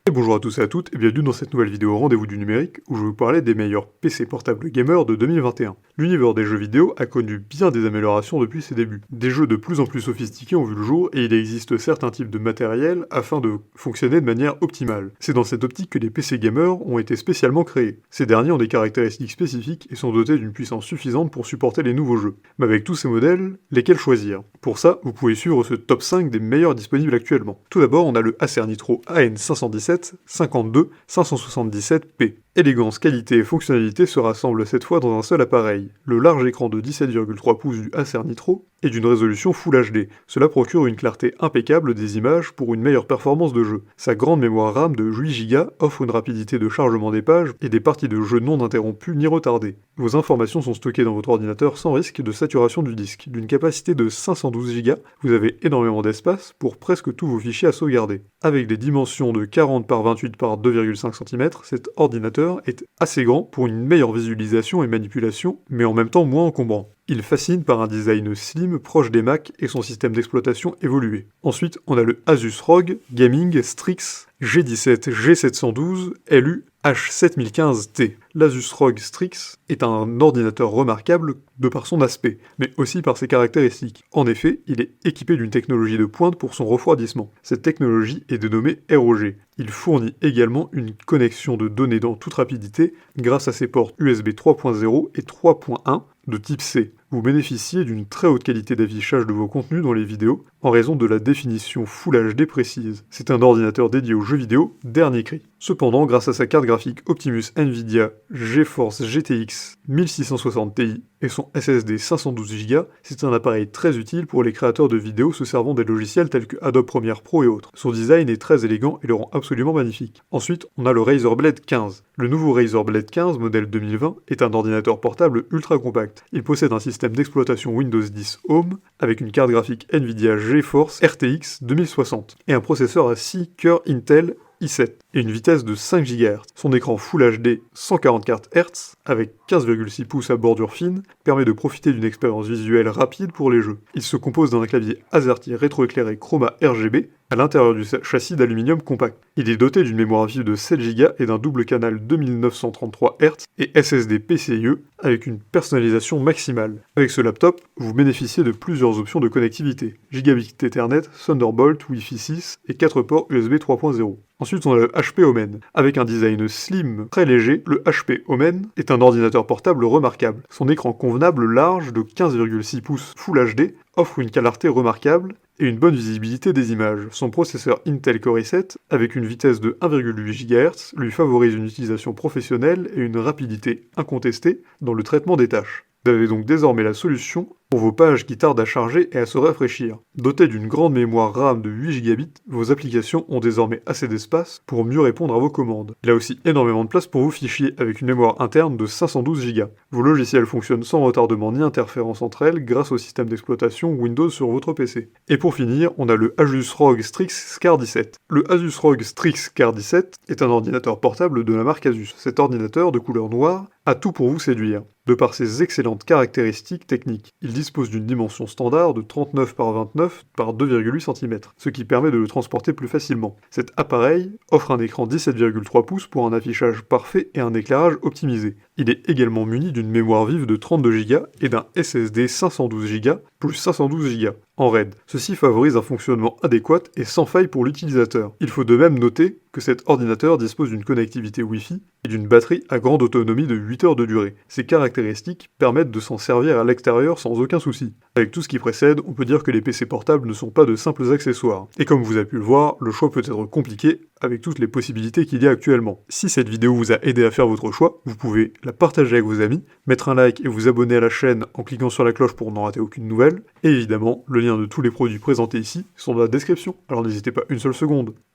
Et bonjour à tous et à toutes, et bienvenue dans cette nouvelle vidéo Rendez-vous du numérique, où je vais vous parler des meilleurs PC portables gamers de 2021. L'univers des jeux vidéo a connu bien des améliorations depuis ses débuts. Des jeux de plus en plus sophistiqués ont vu le jour, et il existe certains types de matériel afin de fonctionner de manière optimale. C'est dans cette optique que les PC gamers ont été spécialement créés. Ces derniers ont des caractéristiques spécifiques et sont dotés d'une puissance suffisante pour supporter les nouveaux jeux. Mais avec tous ces modèles, lesquels choisir? Pour ça, vous pouvez suivre ce top 5 des meilleurs disponibles actuellement. Tout d'abord, on a le Acer Nitro AN517 52 577p. Élégance, qualité et fonctionnalité se rassemblent cette fois dans un seul appareil. Le large écran de 17,3 pouces du Acer Nitro est d'une résolution Full HD. Cela procure une clarté impeccable des images pour une meilleure performance de jeu. Sa grande mémoire RAM de 8 Go offre une rapidité de chargement des pages et des parties de jeu non interrompues ni retardées. Vos informations sont stockées dans votre ordinateur sans risque de saturation du disque. D'une capacité de 512 Go, vous avez énormément d'espace pour presque tous vos fichiers à sauvegarder. Avec des dimensions de 40 par 28 par 2,5 cm, cet ordinateur est assez grand pour une meilleure visualisation et manipulation, mais en même temps moins encombrant. Il fascine par un design slim proche des Mac et son système d'exploitation évolué. Ensuite, on a le Asus ROG Gaming Strix G17 G712 LU H7015T. L'Asus ROG Strix est un ordinateur remarquable de par son aspect, mais aussi par ses caractéristiques. En effet, il est équipé d'une technologie de pointe pour son refroidissement. Cette technologie est dénommée ROG. Il fournit également une connexion de données dans toute rapidité grâce à ses ports USB 3.0 et 3.1 de type C. Vous bénéficiez d'une très haute qualité d'affichage de vos contenus dans les vidéos en raison de la définition Full HD précise. C'est un ordinateur dédié aux jeux vidéo dernier cri. Cependant, grâce à sa carte graphique Optimus Nvidia GeForce GTX 1660 Ti et son SSD 512 Go, c'est un appareil très utile pour les créateurs de vidéos se servant des logiciels tels que Adobe Premiere Pro et autres. Son design est très élégant et le rend absolument magnifique. Ensuite, on a le Razer Blade 15. Le nouveau Razer Blade 15 modèle 2020 est un ordinateur portable ultra compact. Il possède un système d'exploitation Windows 10 Home avec une carte graphique Nvidia GeForce RTX 2060 et un processeur à 6 cœurs Intel i7 et une vitesse de 5 GHz. Son écran Full HD 144 Hz avec 15,6 pouces à bordure fine permet de profiter d'une expérience visuelle rapide pour les jeux. Il se compose d'un clavier AZERTY rétroéclairé Chroma RGB à l'intérieur du châssis d'aluminium compact. Il est doté d'une mémoire vive de 7 Go et d'un double canal 2933 Hz et SSD PCIe avec une personnalisation maximale. Avec ce laptop, vous bénéficiez de plusieurs options de connectivité. Gigabit Ethernet, Thunderbolt, Wi-Fi 6 et 4 ports USB 3.0. Ensuite, on a le HP Omen. Avec un design slim très léger, le HP Omen est un ordinateur portable remarquable. Son écran convenable large de 15,6 pouces Full HD offre une clarté remarquable et une bonne visibilité des images. Son processeur Intel Core i7, avec une vitesse de 1,8 GHz, lui favorise une utilisation professionnelle et une rapidité incontestée dans le traitement des tâches. Vous avez donc désormais la solution pour vos pages qui tardent à charger et à se rafraîchir. Doté d'une grande mémoire RAM de 8 Gb, vos applications ont désormais assez d'espace pour mieux répondre à vos commandes. Il a aussi énormément de place pour vos fichiers avec une mémoire interne de 512 Go. Vos logiciels fonctionnent sans retardement ni interférence entre elles grâce au système d'exploitation Windows sur votre PC. Et pour finir, on a le Asus ROG Strix Scar 17. Le Asus ROG Strix Scar 17 est un ordinateur portable de la marque Asus. Cet ordinateur de couleur noire a tout pour vous séduire. De par ses excellentes caractéristiques techniques, il dispose d'une dimension standard de 39 par 29 par 2,8 cm, ce qui permet de le transporter plus facilement. Cet appareil offre un écran 17,3 pouces pour un affichage parfait et un éclairage optimisé. Il est également muni d'une mémoire vive de 32 Go et d'un SSD 512 Go plus 512 Go en RAID. Ceci favorise un fonctionnement adéquat et sans faille pour l'utilisateur. Il faut de même noter que cet ordinateur dispose d'une connectivité Wi-Fi et d'une batterie à grande autonomie de 8 heures de durée. Ces caractéristiques permettent de s'en servir à l'extérieur sans aucun souci. Avec tout ce qui précède, on peut dire que les PC portables ne sont pas de simples accessoires. Et comme vous avez pu le voir, le choix peut être compliqué avec toutes les possibilités qu'il y a actuellement. Si cette vidéo vous a aidé à faire votre choix, vous pouvez la partager avec vos amis, mettre un like et vous abonner à la chaîne en cliquant sur la cloche pour n'en rater aucune nouvelle. Et évidemment, le lien de tous les produits présentés ici sont dans la description, alors n'hésitez pas une seule seconde.